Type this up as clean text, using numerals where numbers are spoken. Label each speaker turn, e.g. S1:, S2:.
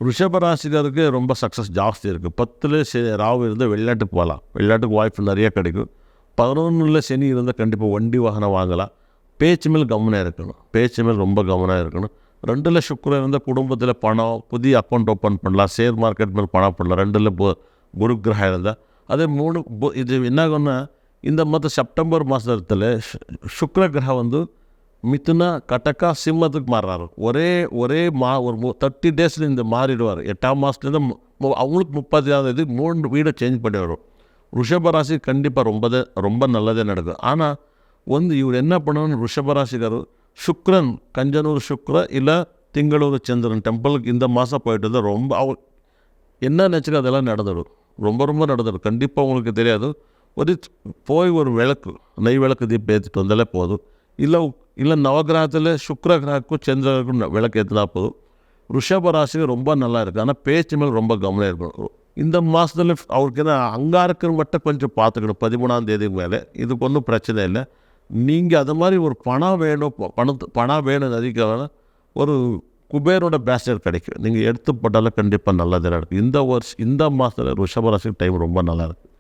S1: ரிஷப ராசிக்காருக்கு ரொம்ப சக்ஸஸ் ஜாஸ்தி இருக்குது. 10ல் ராகு இருந்தால் வெளிநாட்டுக்கு போகலாம், வெளிநாட்டுக்கு வாய்ப்பு நிறைய கிடைக்கும். 11ல் சனி இருந்தால் கண்டிப்பாக வண்டி வாகனம் வாங்கலாம். பேச்சு மேல் கவனம் இருக்கணும், பேச்சு மேல் ரொம்ப கவனம் இருக்கணும். 2ல் சுக்கிரன் இருந்தால் குடும்பத்தில் பணம், புதிய அக்கௌண்ட் ஓப்பன் பண்ணலாம், ஷேர் மார்க்கெட் மேல் பணம் பண்ணலாம். 2ல் குரு கிரகம் இருந்தால் அதே 3 இது என்ன ஆகும்னா இந்த செப்டம்பர் மாதத்தில் சுக்கிர கிரகம் வந்து மிதுன, கடக, சிம்மத்துக்கு மாறுறாரு. ஒரே ஒரு 30 டேஸில் இந்த மாறிடுவார். 8ஆம் மாதத்துலேருந்து அவங்களுக்கு 30ஆம் தேதி 3 வீடை சேஞ்ச் பண்ணி வரும். ரிஷபராசி கண்டிப்பாக ரொம்ப நல்லதே நடக்கும். ஆனால் இவர் என்ன பண்ணணும், ரிஷபராசிக்கார் சுக்ரன் கஞ்சனூர் சுக்ர இல்லை திங்களூர் சந்திரன் டெம்பிளுக்கு இந்த மாதம் போயிட்டு இருந்தால் ரொம்ப அவர் என்ன நினச்சிக்க அதெல்லாம் நடந்துடும். ரொம்ப நடந்துடும். கண்டிப்பாக உங்களுக்கு தெரியாது. போய் ஒரு விளக்கு, நெய் விளக்கு தீபம் ஏற்றிட்டு வந்தாலே போதும். இல்லை நவகிரகத்தில் சுக்ர கிரகக்கும் சந்திரனுக்கும் விளக்கு ஏற்றினா போதும். ரிஷபராசிக்கு ரொம்ப நல்லா இருக்குது. ஆனால் பேச்சு மேல் ரொம்ப கவனம் இருக்கணும். இந்த மாதத்தில் அவருக்கு என்ன அங்காரக்குன்னு மட்டும் கொஞ்சம் பார்த்துக்கணும். 13ஆம் தேதிக்கு மேலே இதுக்கு ஒன்றும் பிரச்சனை இல்லை. நீங்கள் அது மாதிரி ஒரு பணம் வேணும் அதிகம் ஒரு குபேரோட பேஸ்டர் கிடைக்கும். நீங்கள் எடுத்து போட்டாலும் கண்டிப்பாக நல்லதே நடக்கும். இந்த மாதத்தில் ரிஷபராசிக்கு டைம் ரொம்ப நல்லா இருக்குது.